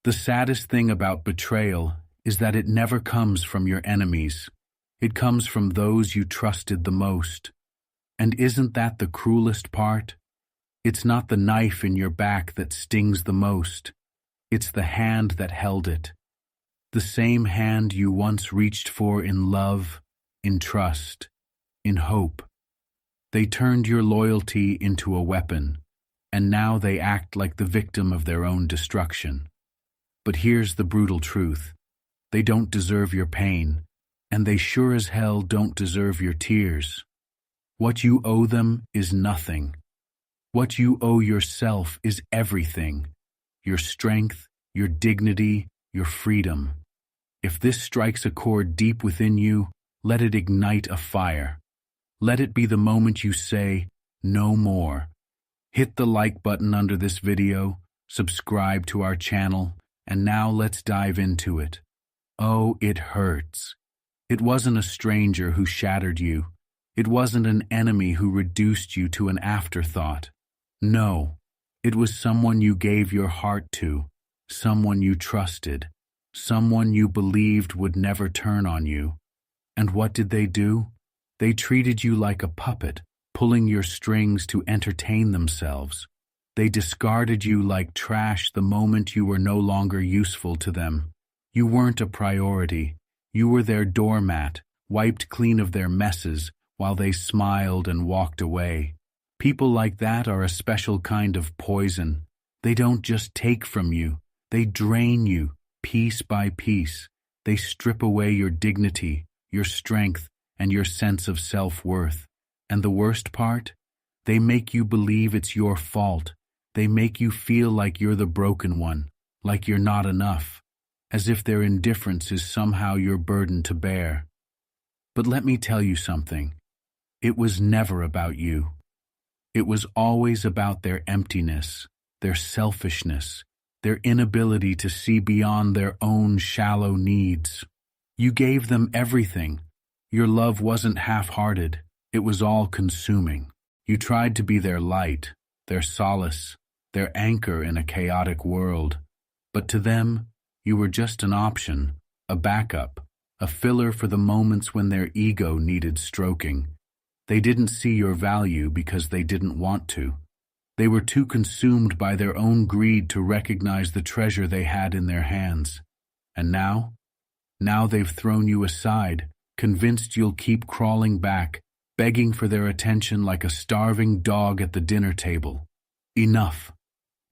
The saddest thing about betrayal is that it never comes from your enemies. It comes from those you trusted the most. And isn't that the cruelest part? It's not the knife in your back that stings the most. It's the hand that held it. The same hand you once reached for in love, in trust, in hope. They turned your loyalty into a weapon, and now they act like the victim of their own destruction. But here's the brutal truth. They don't deserve your pain, and they sure as hell don't deserve your tears. What you owe them is nothing. What you owe yourself is everything. Your strength, your dignity, your freedom. If this strikes a chord deep within you, let it ignite a fire. Let it be the moment you say, no more. Hit the like button under this video, subscribe to our channel, and now let's dive into it. Oh, it hurts. It wasn't a stranger who shattered you. It wasn't an enemy who reduced you to an afterthought. No, it was someone you gave your heart to, someone you trusted, someone you believed would never turn on you. And what did they do? They treated you like a puppet, pulling your strings to entertain themselves. They discarded you like trash the moment you were no longer useful to them. You weren't a priority. You were their doormat, wiped clean of their messes, while they smiled and walked away. People like that are a special kind of poison. They don't just take from you. They drain you, piece by piece. They strip away your dignity, your strength, and your sense of self-worth. And the worst part? They make you believe it's your fault. They make you feel like you're the broken one, like you're not enough, as if their indifference is somehow your burden to bear. But let me tell you something. It was never about you. It was always about their emptiness, their selfishness, their inability to see beyond their own shallow needs. You gave them everything. Your love wasn't half-hearted. It was all-consuming. You tried to be their light, their solace, their anchor in a chaotic world. But to them, you were just an option, a backup, a filler for the moments when their ego needed stroking. They didn't see your value because they didn't want to. They were too consumed by their own greed to recognize the treasure they had in their hands. And now they've thrown you aside, convinced you'll keep crawling back, begging for their attention like a starving dog at the dinner table. Enough.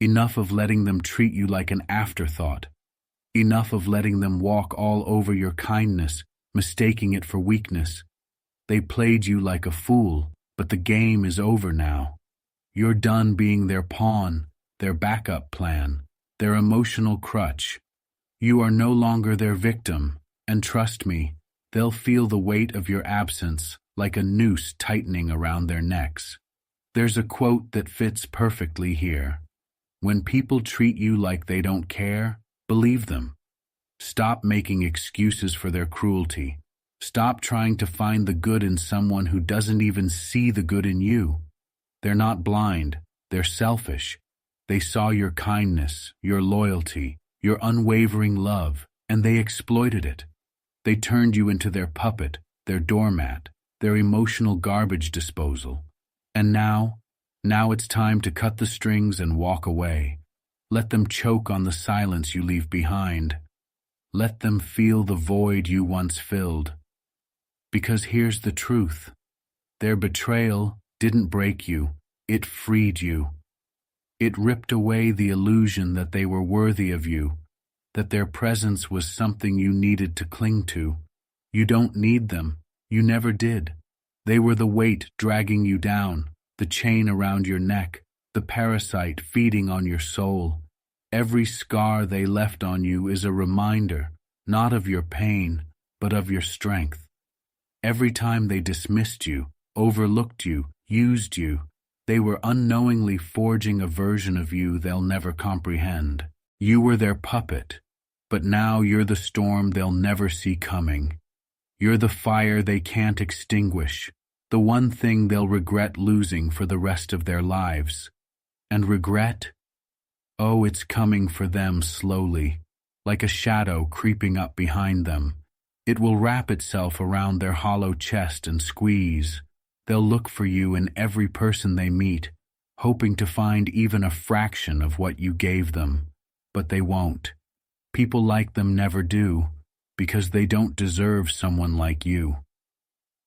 Enough of letting them treat you like an afterthought. Enough of letting them walk all over your kindness, mistaking it for weakness. They played you like a fool, but the game is over now. You're done being their pawn, their backup plan, their emotional crutch. You are no longer their victim, and trust me, they'll feel the weight of your absence like a noose tightening around their necks. There's a quote that fits perfectly here. When people treat you like they don't care, believe them. Stop making excuses for their cruelty. Stop trying to find the good in someone who doesn't even see the good in you. They're not blind. They're selfish. They saw your kindness, your loyalty, your unwavering love, and they exploited it. They turned you into their puppet, their doormat, their emotional garbage disposal. And now it's time to cut the strings and walk away. Let them choke on the silence you leave behind. Let them feel the void you once filled. Because here's the truth. Their betrayal didn't break you, it freed you. It ripped away the illusion that they were worthy of you, that their presence was something you needed to cling to. You don't need them. You never did. They were the weight dragging you down, the chain around your neck, the parasite feeding on your soul. Every scar they left on you is a reminder, not of your pain, but of your strength. Every time they dismissed you, overlooked you, used you, they were unknowingly forging a version of you they'll never comprehend. You were their puppet, but now you're the storm they'll never see coming. You're the fire they can't extinguish, the one thing they'll regret losing for the rest of their lives. And regret? Oh, it's coming for them slowly, like a shadow creeping up behind them. It will wrap itself around their hollow chest and squeeze. They'll look for you in every person they meet, hoping to find even a fraction of what you gave them. But they won't. People like them never do, because they don't deserve someone like you.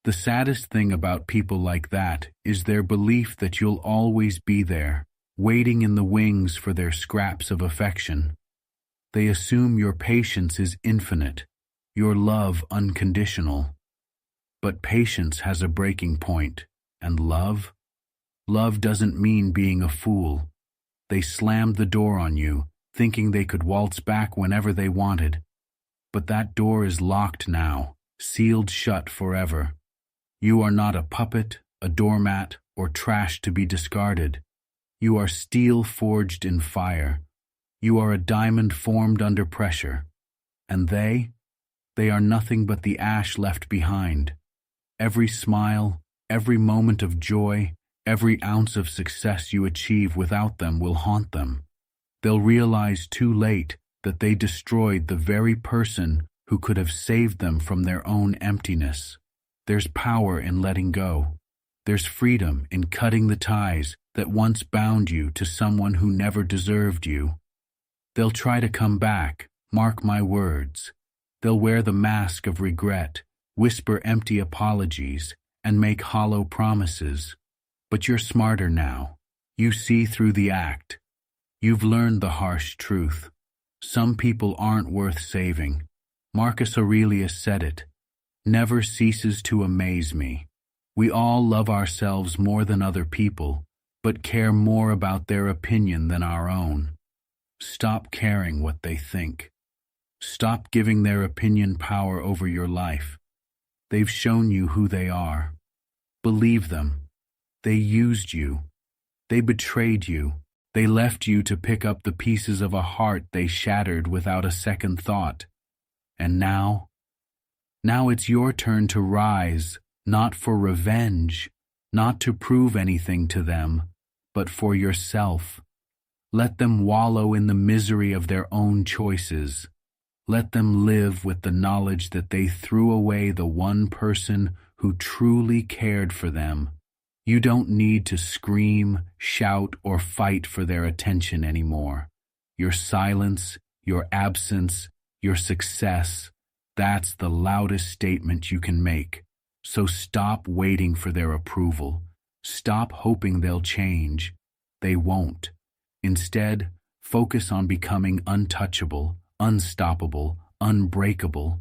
The saddest thing about people like that is their belief that you'll always be there, waiting in the wings for their scraps of affection. They assume your patience is infinite, your love unconditional. But patience has a breaking point, and love? Love doesn't mean being a fool. They slammed the door on you, thinking they could waltz back whenever they wanted. But that door is locked now, sealed shut forever. You are not a puppet, a doormat, or trash to be discarded. You are steel forged in fire. You are a diamond formed under pressure. And they are nothing but the ash left behind. Every smile, every moment of joy, every ounce of success you achieve without them will haunt them. They'll realize too late that they destroyed the very person who could have saved them from their own emptiness. There's power in letting go. There's freedom in cutting the ties that once bound you to someone who never deserved you. They'll try to come back, mark my words. They'll wear the mask of regret, whisper empty apologies, and make hollow promises. But you're smarter now. You see through the act. You've learned the harsh truth. Some people aren't worth saving. Marcus Aurelius said it. Never ceases to amaze me. We all love ourselves more than other people, but care more about their opinion than our own. Stop caring what they think. Stop giving their opinion power over your life. They've shown you who they are. Believe them. They used you. They betrayed you. They left you to pick up the pieces of a heart they shattered without a second thought. And now it's your turn to rise, not for revenge, not to prove anything to them, but for yourself. Let them wallow in the misery of their own choices. Let them live with the knowledge that they threw away the one person who truly cared for them. You don't need to scream, shout, or fight for their attention anymore. Your silence, your absence, your success, that's the loudest statement you can make. So stop waiting for their approval. Stop hoping they'll change. They won't. Instead, focus on becoming untouchable, unstoppable, unbreakable.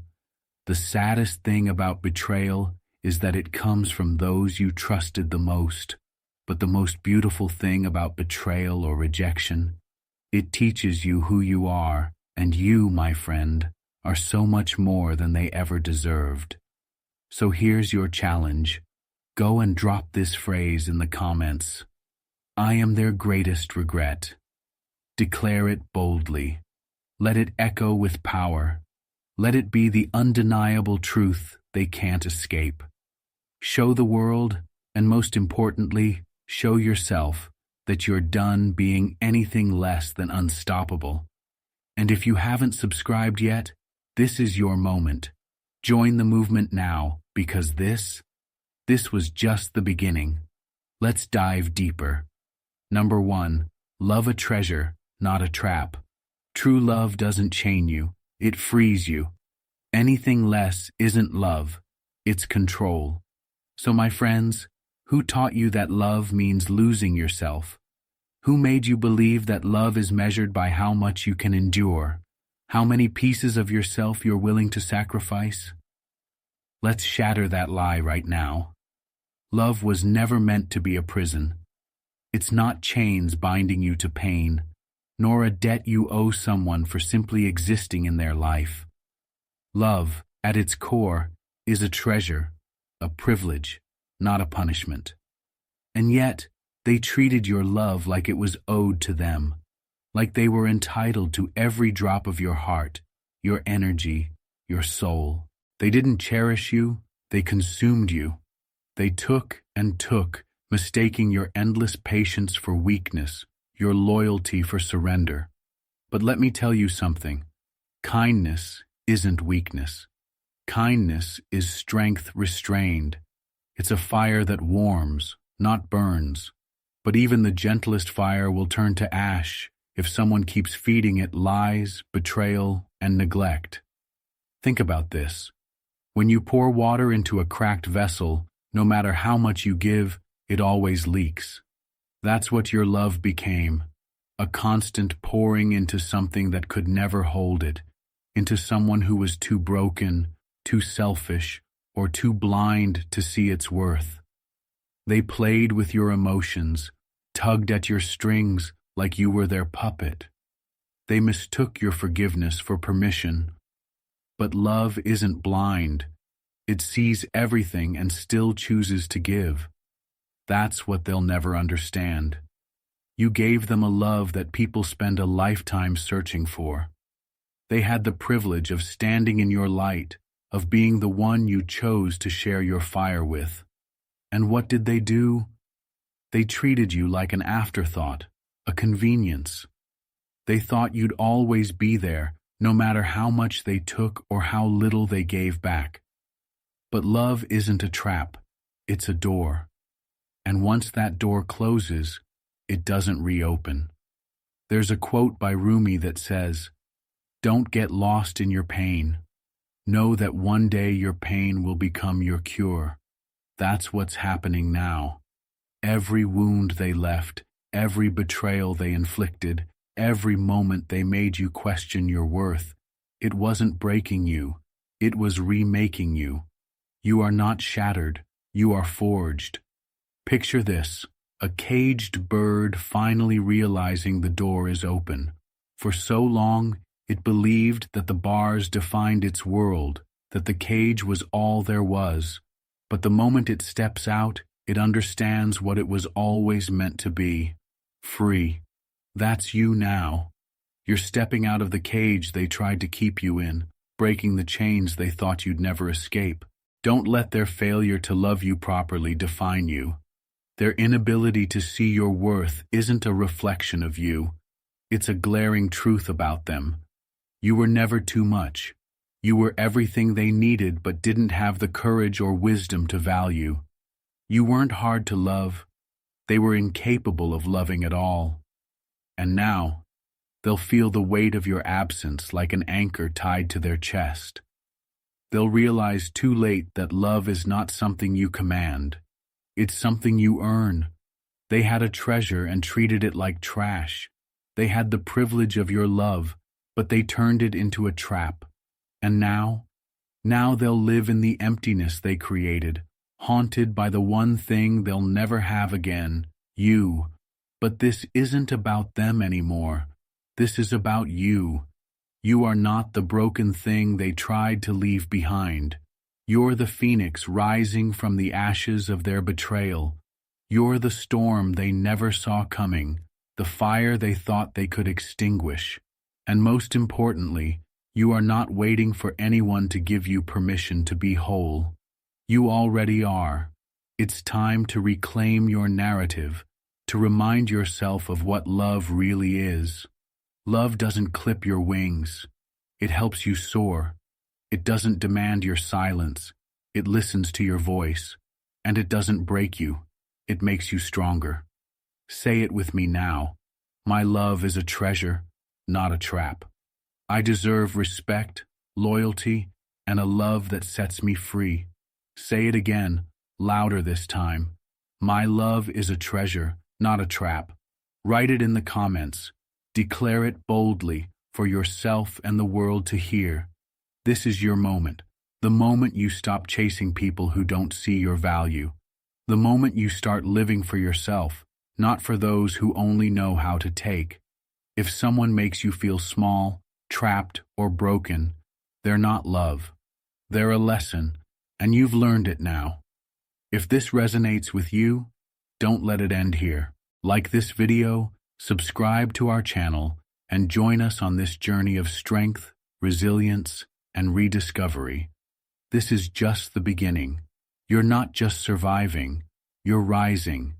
The saddest thing about betrayal is that it comes from those you trusted the most. But the most beautiful thing about betrayal or rejection, it teaches you who you are, and you, my friend, are so much more than they ever deserved. So here's your challenge. Go and drop this phrase in the comments. I am their greatest regret. Declare it boldly. Let it echo with power. Let it be the undeniable truth they can't escape. Show the world, and most importantly, show yourself, that you're done being anything less than unstoppable. And if you haven't subscribed yet, this is your moment. Join the movement now, because this was just the beginning. Let's dive deeper. Number 1, love a treasure, not a trap. True love doesn't chain you, it frees you. Anything less isn't love, it's control. So my friends, who taught you that love means losing yourself? Who made you believe that love is measured by how much you can endure? How many pieces of yourself you're willing to sacrifice? Let's shatter that lie right now. Love was never meant to be a prison. It's not chains binding you to pain, nor a debt you owe someone for simply existing in their life. Love, at its core, is a treasure, a privilege, not a punishment. And yet, they treated your love like it was owed to them, like they were entitled to every drop of your heart, your energy, your soul. They didn't cherish you, they consumed you. They took and took, mistaking your endless patience for weakness, your loyalty for surrender. But let me tell you something. Kindness isn't weakness. Kindness is strength restrained. It's a fire that warms, not burns. But even the gentlest fire will turn to ash if someone keeps feeding it lies, betrayal, and neglect. Think about this. When you pour water into a cracked vessel, no matter how much you give, it always leaks. That's what your love became, a constant pouring into something that could never hold it, into someone who was too broken, too selfish, or too blind to see its worth. They played with your emotions, tugged at your strings like you were their puppet. They mistook your forgiveness for permission. But love isn't blind. It sees everything and still chooses to give. That's what they'll never understand. You gave them a love that people spend a lifetime searching for. They had the privilege of standing in your light, of being the one you chose to share your fire with. And what did they do? They treated you like an afterthought, a convenience. They thought you'd always be there, no matter how much they took or how little they gave back. But love isn't a trap, it's a door. And once that door closes, it doesn't reopen. There's a quote by Rumi that says, "Don't get lost in your pain. Know that one day your pain will become your cure." That's what's happening now. Every wound they left, every betrayal they inflicted, every moment they made you question your worth, it wasn't breaking you, it was remaking you. You are not shattered, you are forged. Picture this, a caged bird finally realizing the door is open. For so long, it believed that the bars defined its world, that the cage was all there was. But the moment it steps out, it understands what it was always meant to be. Free. That's you now. You're stepping out of the cage they tried to keep you in, breaking the chains they thought you'd never escape. Don't let their failure to love you properly define you. Their inability to see your worth isn't a reflection of you. It's a glaring truth about them. You were never too much. You were everything they needed but didn't have the courage or wisdom to value. You weren't hard to love. They were incapable of loving at all. And now, they'll feel the weight of your absence like an anchor tied to their chest. They'll realize too late that love is not something you command. It's something you earn. They had a treasure and treated it like trash. They had the privilege of your love, but they turned it into a trap. And now they'll live in the emptiness they created, haunted by the one thing they'll never have again, you. But this isn't about them anymore. This is about you. You are not the broken thing they tried to leave behind. You're the phoenix rising from the ashes of their betrayal. You're the storm they never saw coming, the fire they thought they could extinguish. And most importantly, you are not waiting for anyone to give you permission to be whole. You already are. It's time to reclaim your narrative, to remind yourself of what love really is. Love doesn't clip your wings. It helps you soar. It doesn't demand your silence. It listens to your voice. And it doesn't break you. It makes you stronger. Say it with me now. My love is a treasure, not a trap. I deserve respect, loyalty, and a love that sets me free. Say it again, louder this time. My love is a treasure, not a trap. Write it in the comments. Declare it boldly for yourself and the world to hear. This is your moment. The moment you stop chasing people who don't see your value. The moment you start living for yourself, not for those who only know how to take. If someone makes you feel small, trapped, or broken, they're not love. They're a lesson, and you've learned it now. If this resonates with you, don't let it end here. Like this video, subscribe to our channel, and join us on this journey of strength, resilience, and rediscovery. This is just the beginning. You're not just surviving, you're rising.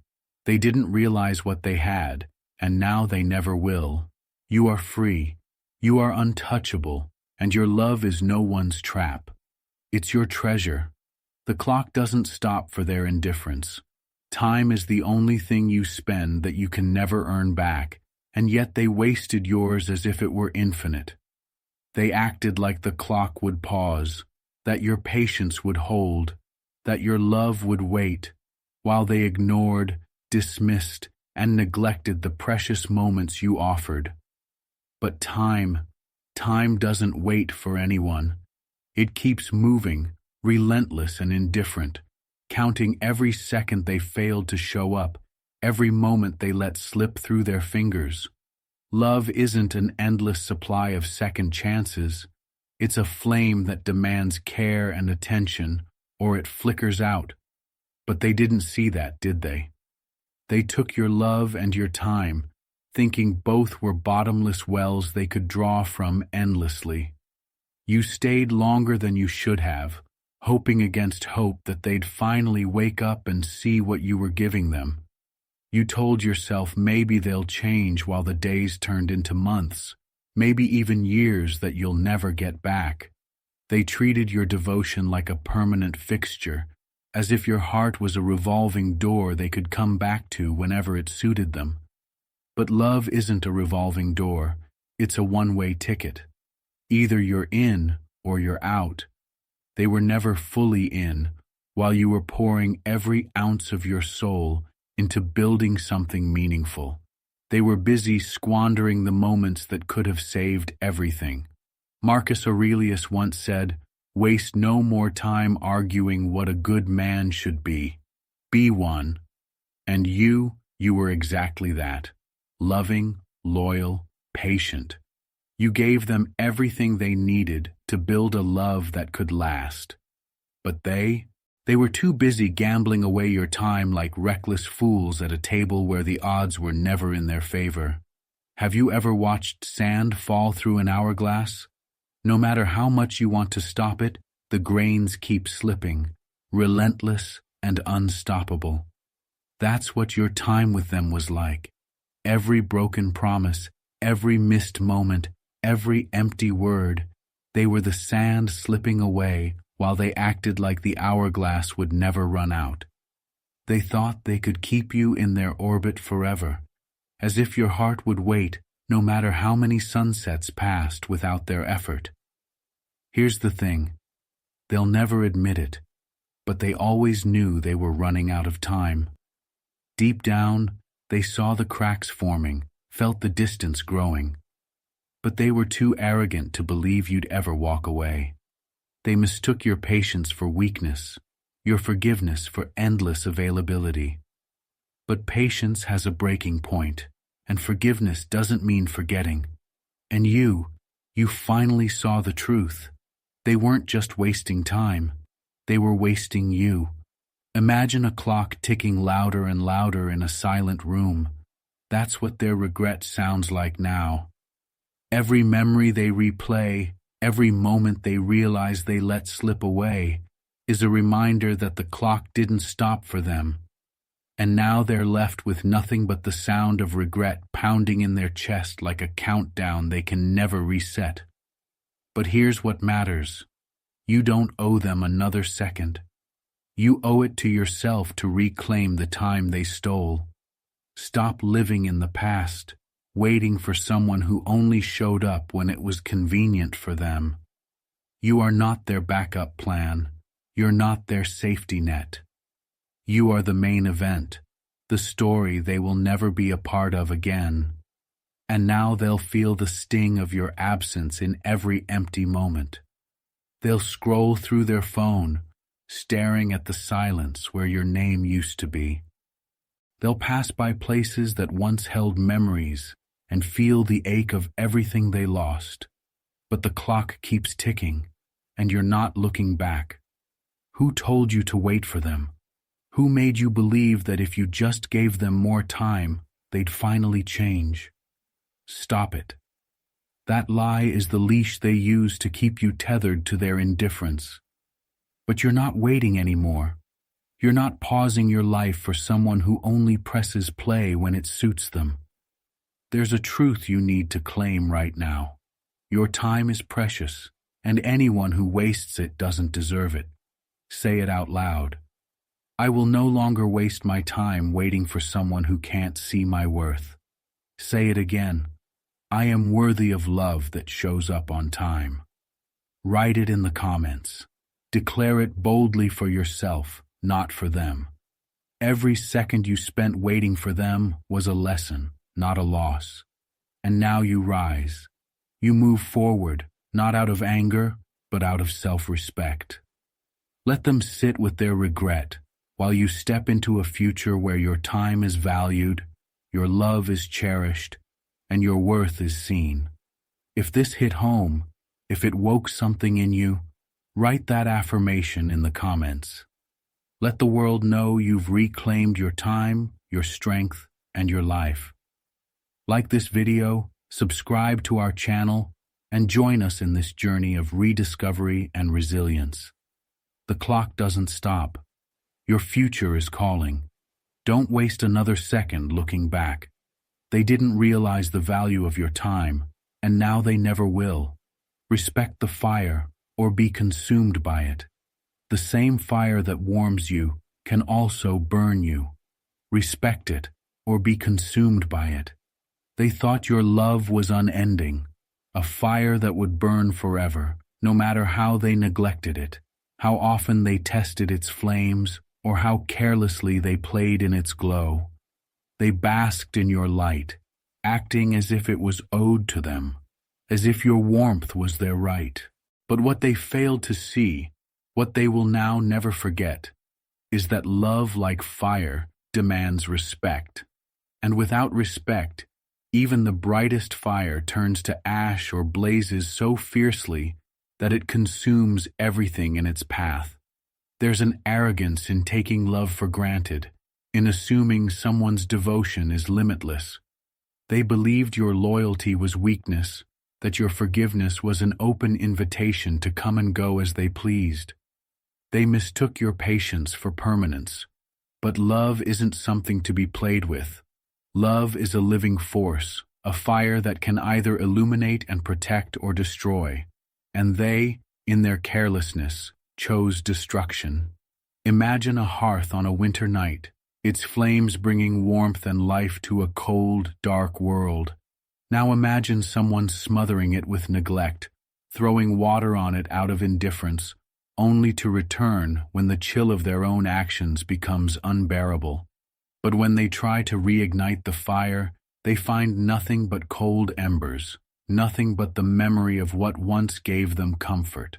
They didn't realize what they had, and now they never will. You are free. You are untouchable. And your love is no one's trap. It's your treasure. The clock doesn't stop for their indifference. Time is the only thing you spend that you can never earn back, and yet they wasted yours as if it were infinite. They acted like the clock would pause, that your patience would hold, that your love would wait, while they ignored, dismissed, and neglected the precious moments you offered. But time doesn't wait for anyone. It keeps moving, relentless and indifferent, counting every second they failed to show up, every moment they let slip through their fingers. Love isn't an endless supply of second chances. It's a flame that demands care and attention, or it flickers out. But they didn't see that, did they? They took your love and your time, thinking both were bottomless wells they could draw from endlessly. You stayed longer than you should have, hoping against hope that they'd finally wake up and see what you were giving them. You told yourself maybe they'll change while the days turned into months, maybe even years that you'll never get back. They treated your devotion like a permanent fixture, as if your heart was a revolving door they could come back to whenever it suited them. But love isn't a revolving door, it's a one-way ticket. Either you're in or you're out. They were never fully in, while you were pouring every ounce of your soul into building something meaningful. They were busy squandering the moments that could have saved everything. Marcus Aurelius once said, "Waste no more time arguing what a good man should be. Be one." And you were exactly that. Loving, loyal, patient. You gave them everything they needed to build a love that could last. But they were too busy gambling away your time like reckless fools at a table where the odds were never in their favor. Have you ever watched sand fall through an hourglass? No matter how much you want to stop it, the grains keep slipping, relentless and unstoppable. That's what your time with them was like. Every broken promise, every missed moment, every empty word, they were the sand slipping away while they acted like the hourglass would never run out. They thought they could keep you in their orbit forever, as if your heart would wait no matter how many sunsets passed without their effort. Here's the thing, they'll never admit it, but they always knew they were running out of time. Deep down, they saw the cracks forming, felt the distance growing. But they were too arrogant to believe you'd ever walk away. They mistook your patience for weakness, your forgiveness for endless availability. But patience has a breaking point, and forgiveness doesn't mean forgetting. And you finally saw the truth. They weren't just wasting time, they were wasting you. Imagine a clock ticking louder and louder in a silent room. That's what their regret sounds like now. Every memory they replay, every moment they realize they let slip away, is a reminder that the clock didn't stop for them. And now they're left with nothing but the sound of regret pounding in their chest like a countdown they can never reset. But here's what matters. You don't owe them another second. You owe it to yourself to reclaim the time they stole. Stop living in the past, waiting for someone who only showed up when it was convenient for them. You are not their backup plan. You're not their safety net. You are the main event, the story they will never be a part of again. And now they'll feel the sting of your absence in every empty moment. They'll scroll through their phone, staring at the silence where your name used to be. They'll pass by places that once held memories and feel the ache of everything they lost. But the clock keeps ticking, and you're not looking back. Who told you to wait for them? Who made you believe that if you just gave them more time, they'd finally change? Stop it. That lie is the leash they use to keep you tethered to their indifference. But you're not waiting anymore. You're not pausing your life for someone who only presses play when it suits them. There's a truth you need to claim right now. Your time is precious, and anyone who wastes it doesn't deserve it. Say it out loud. I will no longer waste my time waiting for someone who can't see my worth. Say it again. I am worthy of love that shows up on time. Write it in the comments. Declare it boldly for yourself, not for them. Every second you spent waiting for them was a lesson, not a loss. And now you rise. You move forward, not out of anger, but out of self-respect. Let them sit with their regret, while you step into a future where your time is valued, your love is cherished, and your worth is seen. If this hit home, if it woke something in you, write that affirmation in the comments. Let the world know you've reclaimed your time, your strength, and your life. Like this video, subscribe to our channel, and join us in this journey of rediscovery and resilience. The clock doesn't stop. Your future is calling. Don't waste another second looking back. They didn't realize the value of your time, and now they never will. Respect the fire, or be consumed by it. The same fire that warms you can also burn you. Respect it, or be consumed by it. They thought your love was unending, a fire that would burn forever, no matter how they neglected it, how often they tested its flames, or how carelessly they played in its glow. They basked in your light, acting as if it was owed to them, as if your warmth was their right. But what they failed to see, what they will now never forget, is that love, like fire, demands respect. And without respect, even the brightest fire turns to ash or blazes so fiercely that it consumes everything in its path. There's an arrogance in taking love for granted, in assuming someone's devotion is limitless. They believed your loyalty was weakness, that your forgiveness was an open invitation to come and go as they pleased. They mistook your patience for permanence. But love isn't something to be played with. Love is a living force, a fire that can either illuminate and protect or destroy. And they, in their carelessness, chose destruction. Imagine a hearth on a winter night, its flames bringing warmth and life to a cold, dark world. Now imagine someone smothering it with neglect, throwing water on it out of indifference, only to return when the chill of their own actions becomes unbearable. But when they try to reignite the fire, they find nothing but cold embers, nothing but the memory of what once gave them comfort.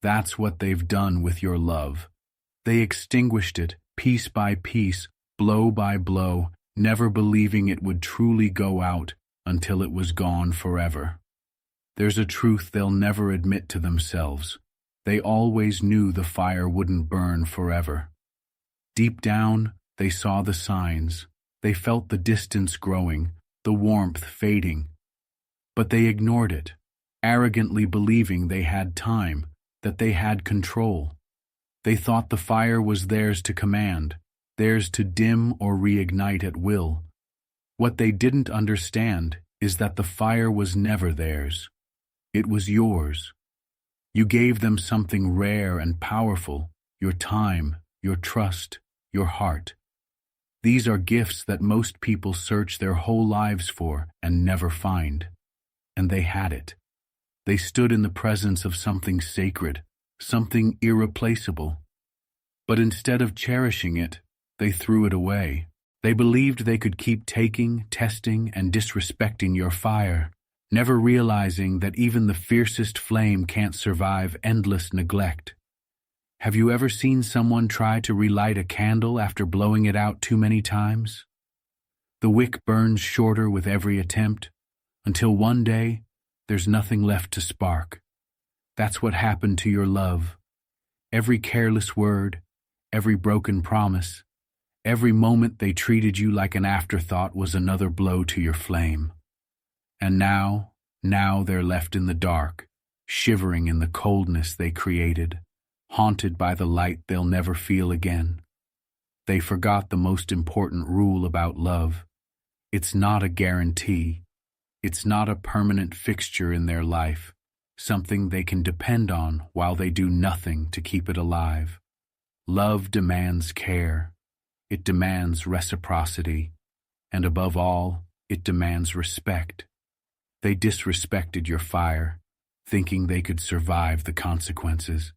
That's what they've done with your love. They extinguished it, piece by piece, blow by blow, never believing it would truly go out until it was gone forever. There's a truth they'll never admit to themselves. They always knew the fire wouldn't burn forever. Deep down, they saw the signs. They felt the distance growing, the warmth fading. But they ignored it, arrogantly believing they had time, that they had control. They thought the fire was theirs to command, theirs to dim or reignite at will. What they didn't understand is that the fire was never theirs. It was yours. You gave them something rare and powerful, your time, your trust, your heart. These are gifts that most people search their whole lives for and never find. And they had it. They stood in the presence of something sacred, something irreplaceable. But instead of cherishing it, they threw it away. They believed they could keep taking, testing, and disrespecting your fire, never realizing that even the fiercest flame can't survive endless neglect. Have you ever seen someone try to relight a candle after blowing it out too many times? The wick burns shorter with every attempt, until one day, there's nothing left to spark. That's what happened to your love. Every careless word, every broken promise, every moment they treated you like an afterthought was another blow to your flame. And now they're left in the dark, shivering in the coldness they created, haunted by the light they'll never feel again. They forgot the most important rule about love. It's not a guarantee. It's not a permanent fixture in their life, something they can depend on while they do nothing to keep it alive. Love demands care. It demands reciprocity. And above all, it demands respect. They disrespected your fire, thinking they could survive the consequences.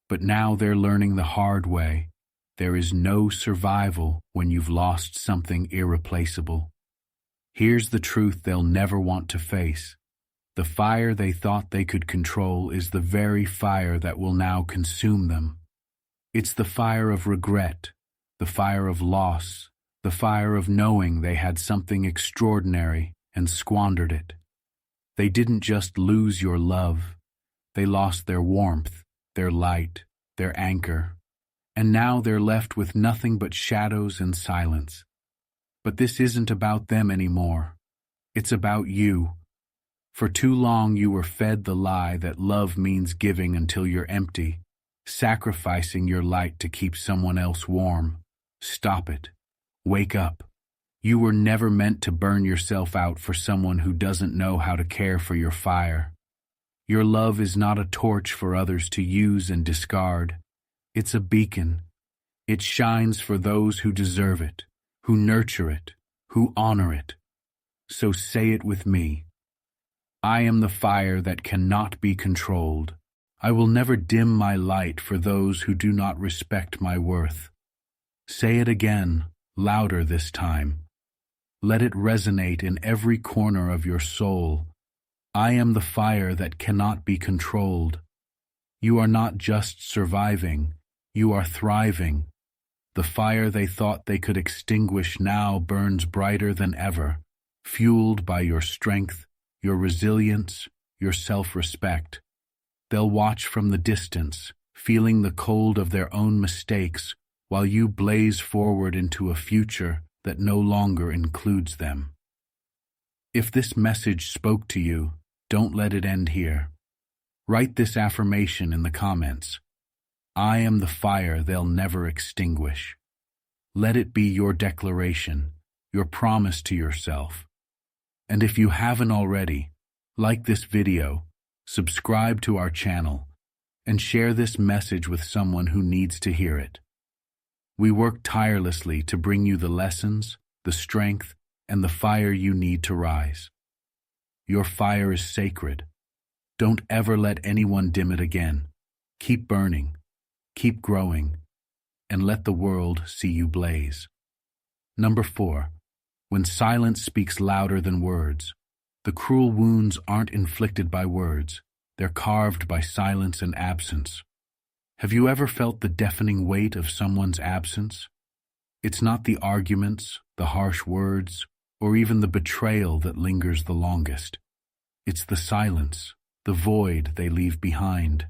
But now they're learning the hard way. There is no survival when you've lost something irreplaceable. Here's the truth they'll never want to face. The fire they thought they could control is the very fire that will now consume them. It's the fire of regret, the fire of loss, the fire of knowing they had something extraordinary and squandered it. They didn't just lose your love. They lost their warmth, their light, their anchor. And now they're left with nothing but shadows and silence. But this isn't about them anymore. It's about you. For too long you were fed the lie that love means giving until you're empty, sacrificing your light to keep someone else warm. Stop it. Wake up. You were never meant to burn yourself out for someone who doesn't know how to care for your fire. Your love is not a torch for others to use and discard. It's a beacon. It shines for those who deserve it, who nurture it, who honor it. So say it with me. I am the fire that cannot be controlled. I will never dim my light for those who do not respect my worth. Say it again, louder this time. Let it resonate in every corner of your soul. I am the fire that cannot be controlled. You are not just surviving, you are thriving. The fire they thought they could extinguish now burns brighter than ever, fueled by your strength, your resilience, your self-respect. They'll watch from the distance, feeling the cold of their own mistakes, while you blaze forward into a future that no longer includes them. If this message spoke to you, don't let it end here. Write this affirmation in the comments. I am the fire they'll never extinguish. Let it be your declaration, your promise to yourself. And if you haven't already, like this video, subscribe to our channel, and share this message with someone who needs to hear it. We work tirelessly to bring you the lessons, the strength, and the fire you need to rise. Your fire is sacred. Don't ever let anyone dim it again. Keep burning, keep growing, and let the world see you blaze. Number 4. When silence speaks louder than words. The cruel wounds aren't inflicted by words. They're carved by silence and absence. Have you ever felt the deafening weight of someone's absence? It's not the arguments, the harsh words, or even the betrayal that lingers the longest. It's the silence, the void they leave behind.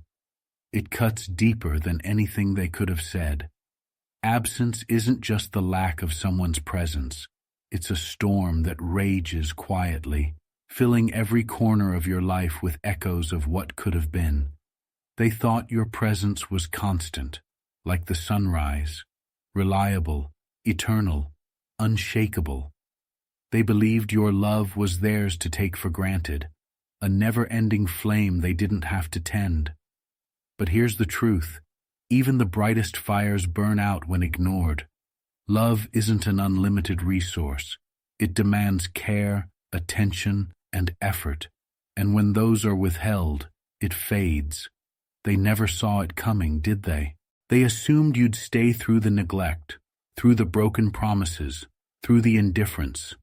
It cuts deeper than anything they could have said. Absence isn't just the lack of someone's presence. It's a storm that rages quietly, filling every corner of your life with echoes of what could have been. They thought your presence was constant, like the sunrise, reliable, eternal, unshakable. They believed your love was theirs to take for granted, a never-ending flame they didn't have to tend. But here's the truth. Even the brightest fires burn out when ignored. Love isn't an unlimited resource. It demands care, attention, and effort. And when those are withheld, it fades. They never saw it coming, did they? They assumed you'd stay through the neglect, through the broken promises, through the indifference.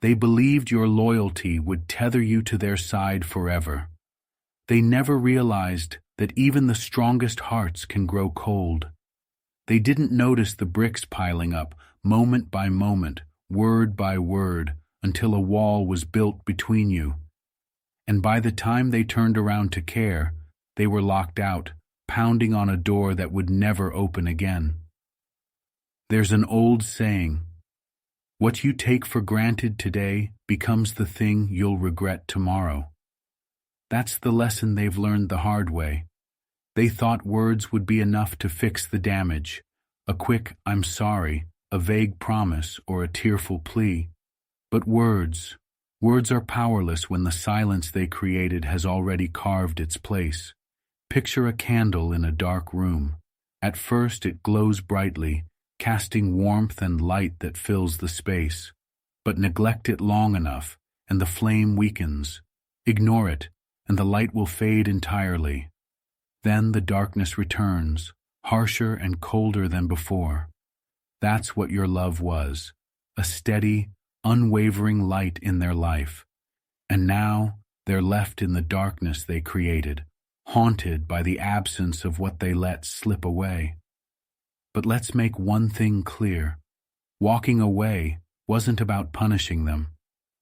They believed your loyalty would tether you to their side forever. They never realized that even the strongest hearts can grow cold. They didn't notice the bricks piling up, moment by moment, word by word, until a wall was built between you. And by the time they turned around to care, they were locked out, pounding on a door that would never open again. There's an old saying, what you take for granted today becomes the thing you'll regret tomorrow. That's the lesson they've learned the hard way. They thought words would be enough to fix the damage, a quick "I'm sorry," a vague promise, or a tearful plea. But words Words are powerless when the silence they created has already carved its place. Picture a candle in a dark room. At first it glows brightly, casting warmth and light that fills the space. But neglect it long enough, and the flame weakens. Ignore it, and the light will fade entirely. Then the darkness returns, harsher and colder than before. That's what your love was, a steady, unwavering light in their life. And now they're left in the darkness they created, haunted by the absence of what they let slip away. But let's make one thing clear. Walking away wasn't about punishing them.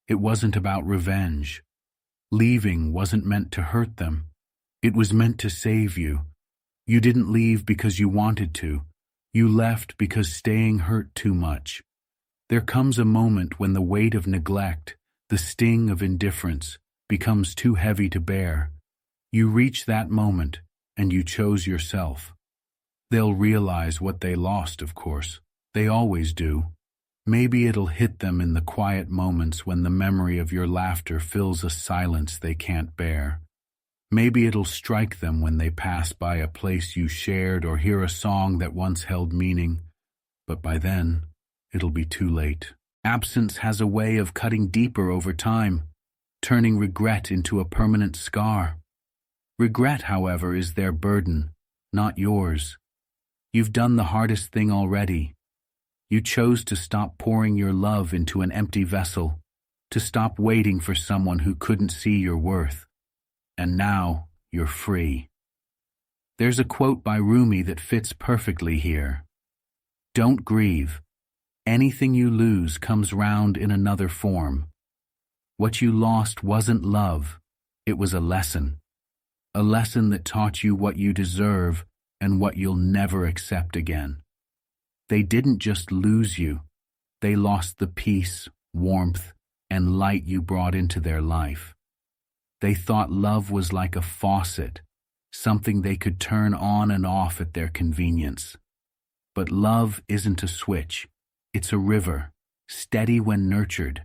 It wasn't about revenge. Leaving wasn't meant to hurt them. It was meant to save you. You didn't leave because you wanted to. You left because staying hurt too much. There comes a moment when the weight of neglect, the sting of indifference, becomes too heavy to bear. You reach that moment, and you chose yourself. They'll realize what they lost, of course. They always do. Maybe it'll hit them in the quiet moments when the memory of your laughter fills a silence they can't bear. Maybe it'll strike them when they pass by a place you shared or hear a song that once held meaning. But by then, it'll be too late. Absence has a way of cutting deeper over time, turning regret into a permanent scar. Regret, however, is their burden, not yours. You've done the hardest thing already. You chose to stop pouring your love into an empty vessel, to stop waiting for someone who couldn't see your worth. And now you're free. There's a quote by Rumi that fits perfectly here. Don't grieve. Anything you lose comes round in another form. What you lost wasn't love, it was a lesson. A lesson that taught you what you deserve and what you'll never accept again. They didn't just lose you, they lost the peace, warmth, and light you brought into their life. They thought love was like a faucet, something they could turn on and off at their convenience. But love isn't a switch, it's a river, steady when nurtured,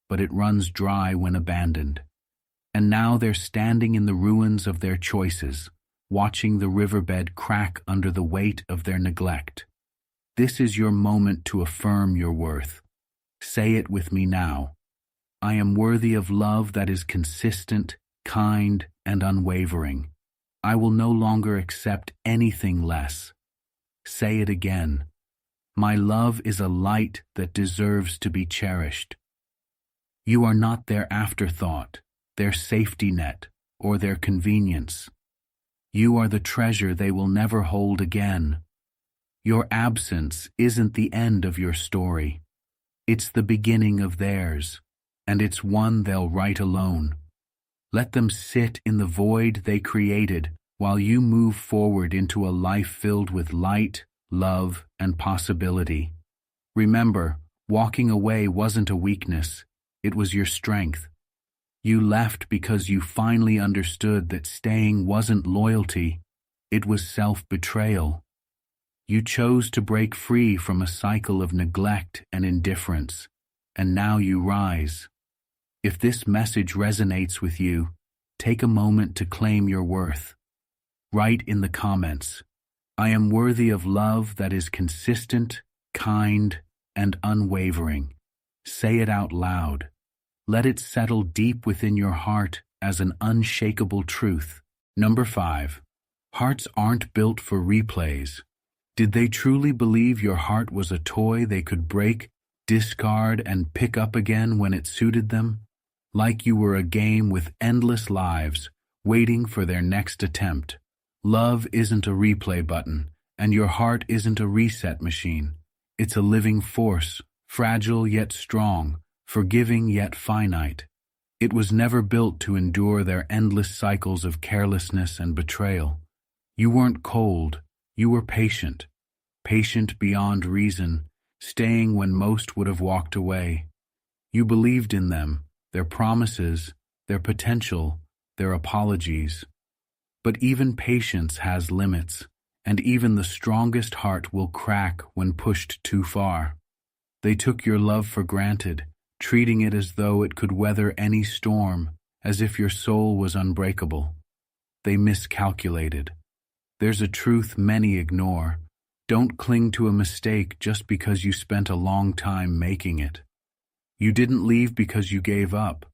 but it runs dry when abandoned. And now they're standing in the ruins of their choices, watching the riverbed crack under the weight of their neglect. This is your moment to affirm your worth. Say it with me now. I am worthy of love that is consistent, kind, and unwavering. I will no longer accept anything less. Say it again. My love is a light that deserves to be cherished. You are not their afterthought, their safety net, or their convenience. You are the treasure they will never hold again. Your absence isn't the end of your story. It's the beginning of theirs, and it's one they'll write alone. Let them sit in the void they created while you move forward into a life filled with light, love, and possibility. Remember, walking away wasn't a weakness, it was your strength. You left because you finally understood that staying wasn't loyalty, it was self-betrayal. You chose to break free from a cycle of neglect and indifference, and now you rise. If this message resonates with you, take a moment to claim your worth. Write in the comments, I am worthy of love that is consistent, kind, and unwavering. Say it out loud. Let it settle deep within your heart as an unshakable truth. Number 5. Hearts aren't built for replays. Did they truly believe your heart was a toy they could break, discard, and pick up again when it suited them? Like you were a game with endless lives, waiting for their next attempt. Love isn't a replay button, and your heart isn't a reset machine. It's a living force, fragile yet strong, forgiving yet finite. It was never built to endure their endless cycles of carelessness and betrayal. You weren't cold. You were patient, patient beyond reason, staying when most would have walked away. You believed in them, their promises, their potential, their apologies. But even patience has limits, and even the strongest heart will crack when pushed too far. They took your love for granted, treating it as though it could weather any storm, as if your soul was unbreakable. They miscalculated. There's a truth many ignore. Don't cling to a mistake just because you spent a long time making it. You didn't leave because you gave up.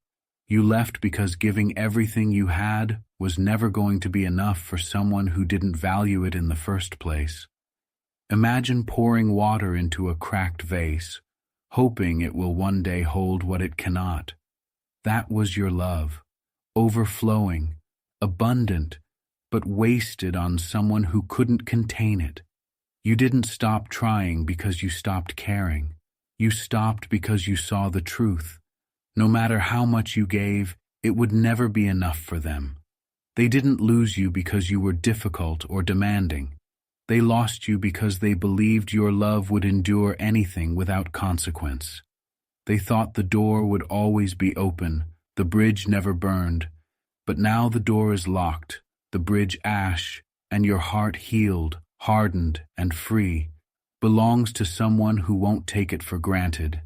You left because giving everything you had was never going to be enough for someone who didn't value it in the first place. Imagine pouring water into a cracked vase, hoping it will one day hold what it cannot. That was your love, overflowing, abundant, but wasted on someone who couldn't contain it. You didn't stop trying because you stopped caring. You stopped because you saw the truth. No matter how much you gave, it would never be enough for them. They didn't lose you because you were difficult or demanding. They lost you because they believed your love would endure anything without consequence. They thought the door would always be open, the bridge never burned. But now the door is locked, the bridge ash, and your heart healed, hardened, and free, belongs to someone who won't take it for granted.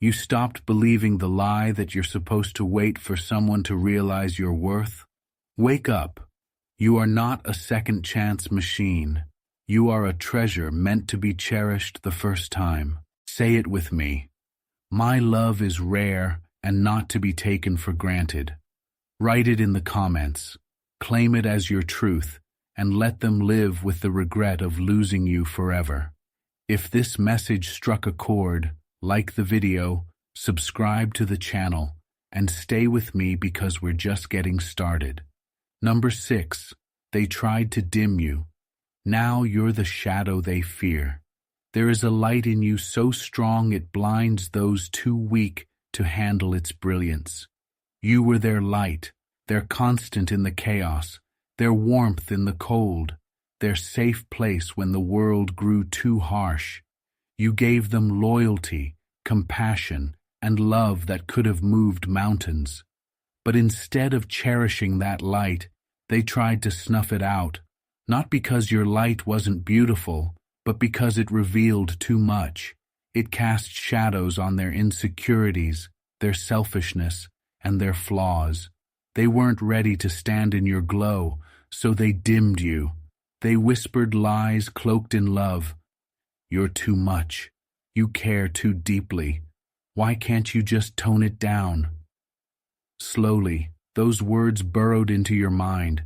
You stopped believing the lie that you're supposed to wait for someone to realize your worth. Wake up. You are not a second chance machine. You are a treasure meant to be cherished the first time. Say it with me. My love is rare and not to be taken for granted. Write it in the comments. Claim it as your truth, and let them live with the regret of losing you forever. If this message struck a chord, like the video, subscribe to the channel, and stay with me because we're just getting started. Number 6. They tried to dim you. Now you're the shadow they fear. There is a light in you so strong it blinds those too weak to handle its brilliance. You were their light, their constant in the chaos, their warmth in the cold, their safe place when the world grew too harsh. You gave them loyalty, compassion, and love that could have moved mountains. But instead of cherishing that light, they tried to snuff it out, not because your light wasn't beautiful, but because it revealed too much. It cast shadows on their insecurities, their selfishness, and their flaws. They weren't ready to stand in your glow, so they dimmed you. They whispered lies cloaked in love. You're too much. You care too deeply. Why can't you just tone it down? Slowly, those words burrowed into your mind,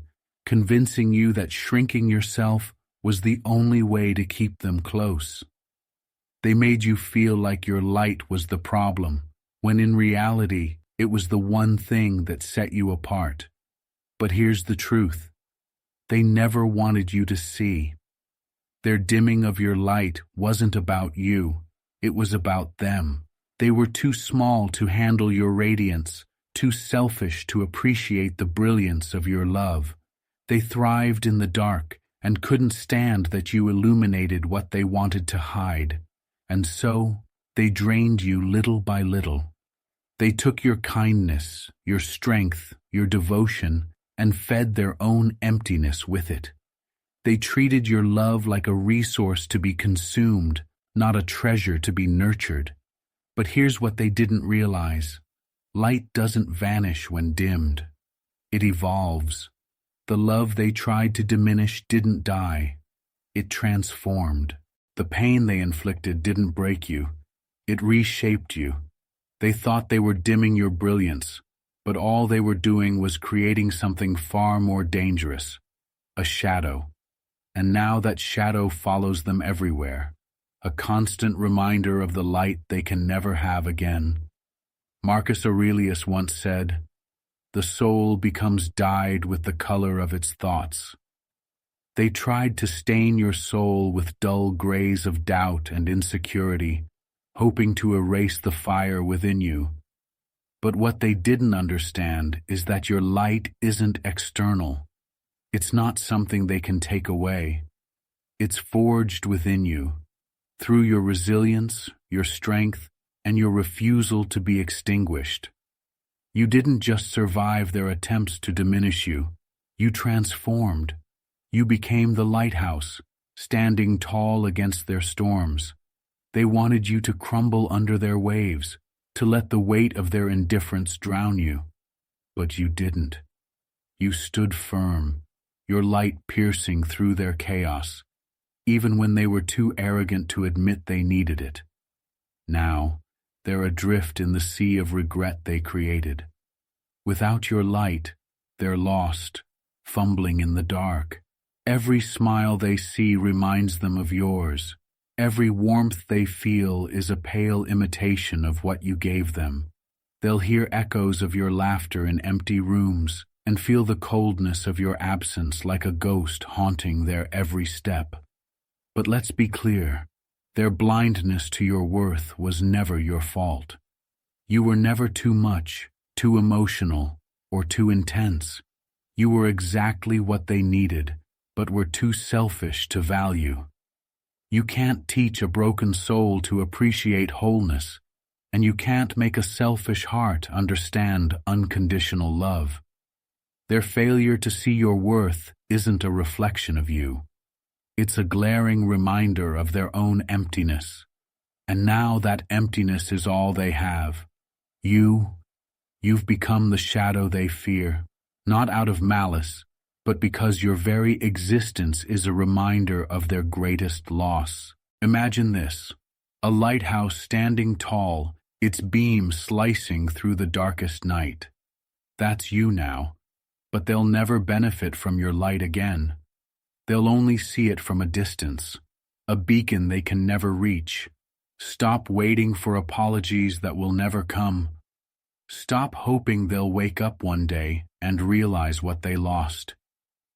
convincing you that shrinking yourself was the only way to keep them close. They made you feel like your light was the problem, when in reality, it was the one thing that set you apart. But here's the truth. They never wanted you to see. Their dimming of your light wasn't about you. It was about them. They were too small to handle your radiance, too selfish to appreciate the brilliance of your love. They thrived in the dark and couldn't stand that you illuminated what they wanted to hide. And so, they drained you little by little. They took your kindness, your strength, your devotion, and fed their own emptiness with it. They treated your love like a resource to be consumed, not a treasure to be nurtured. But here's what they didn't realize. Light doesn't vanish when dimmed. It evolves. The love they tried to diminish didn't die. It transformed. The pain they inflicted didn't break you. It reshaped you. They thought they were dimming your brilliance, but all they were doing was creating something far more dangerous, a shadow. And now that shadow follows them everywhere, a constant reminder of the light they can never have again. Marcus Aurelius once said, "The soul becomes dyed with the color of its thoughts." They tried to stain your soul with dull grays of doubt and insecurity, hoping to erase the fire within you. But what they didn't understand is that your light isn't external. It's not something they can take away. It's forged within you, through your resilience, your strength, and your refusal to be extinguished. You didn't just survive their attempts to diminish you. You transformed. You became the lighthouse, standing tall against their storms. They wanted you to crumble under their waves, to let the weight of their indifference drown you. But you didn't. You stood firm, your light piercing through their chaos, even when they were too arrogant to admit they needed it. Now, they're adrift in the sea of regret they created. Without your light, they're lost, fumbling in the dark. Every smile they see reminds them of yours. Every warmth they feel is a pale imitation of what you gave them. They'll hear echoes of your laughter in empty rooms and feel the coldness of your absence like a ghost haunting their every step. But let's be clear, their blindness to your worth was never your fault. You were never too much, too emotional, or too intense. You were exactly what they needed, but were too selfish to value. You can't teach a broken soul to appreciate wholeness, and you can't make a selfish heart understand unconditional love. Their failure to see your worth isn't a reflection of you. It's a glaring reminder of their own emptiness. And now that emptiness is all they have. You've become the shadow they fear, not out of malice, but because your very existence is a reminder of their greatest loss. Imagine this, a lighthouse standing tall, its beam slicing through the darkest night. That's you now, but they'll never benefit from your light again. They'll only see it from a distance, a beacon they can never reach. Stop waiting for apologies that will never come. Stop hoping they'll wake up one day and realize what they lost.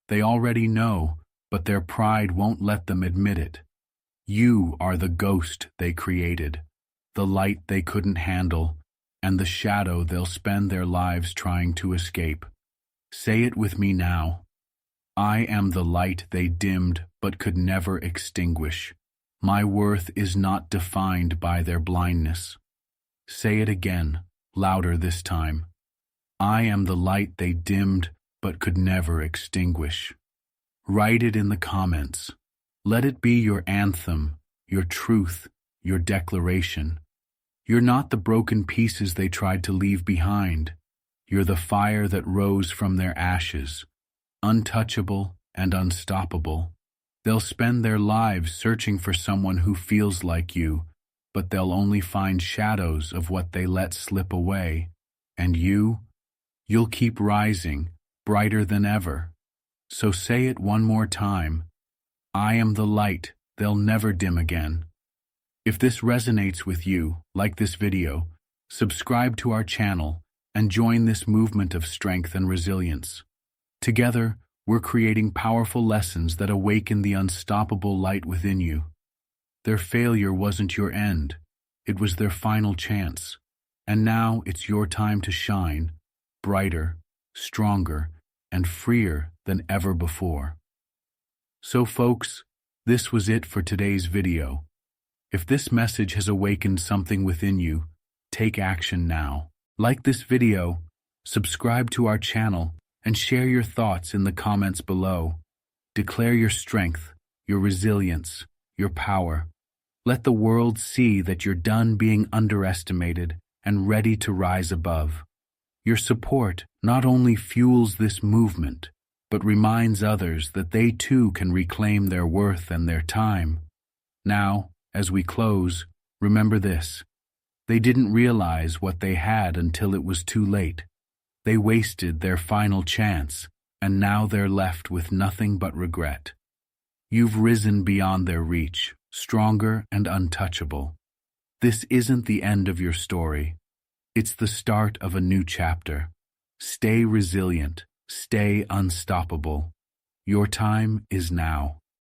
They already know, but their pride won't let them admit it. You are the ghost they created, the light they couldn't handle, and the shadow they'll spend their lives trying to escape. Say it with me now. I am the light they dimmed but could never extinguish. My worth is not defined by their blindness. Say it again, louder this time. I am the light they dimmed but could never extinguish. Write it in the comments. Let it be your anthem, your truth, your declaration. You're not the broken pieces they tried to leave behind. You're the fire that rose from their ashes, untouchable and unstoppable. They'll spend their lives searching for someone who feels like you, but they'll only find shadows of what they let slip away. And you'll keep rising, brighter than ever. So say it one more time. I am the light they'll never dim again. If this resonates with you, like this video, subscribe to our channel and join this movement of strength and resilience. Together, we're creating powerful lessons that awaken the unstoppable light within you. Their failure wasn't your end. It was their final chance. And now it's your time to shine, brighter, stronger, and freer than ever before. So folks, this was it for today's video. If this message has awakened something within you, take action now. Like this video, subscribe to our channel, and share your thoughts in the comments below. Declare your strength, your resilience, your power. Let the world see that you're done being underestimated and ready to rise above. Your support not only fuels this movement, but reminds others that they too can reclaim their worth and their time. Now, as we close, remember this. They didn't realize what they had until it was too late. They wasted their final chance, and now they're left with nothing but regret. You've risen beyond their reach, stronger and untouchable. This isn't the end of your story. It's the start of a new chapter. Stay resilient. Stay unstoppable. Your time is now.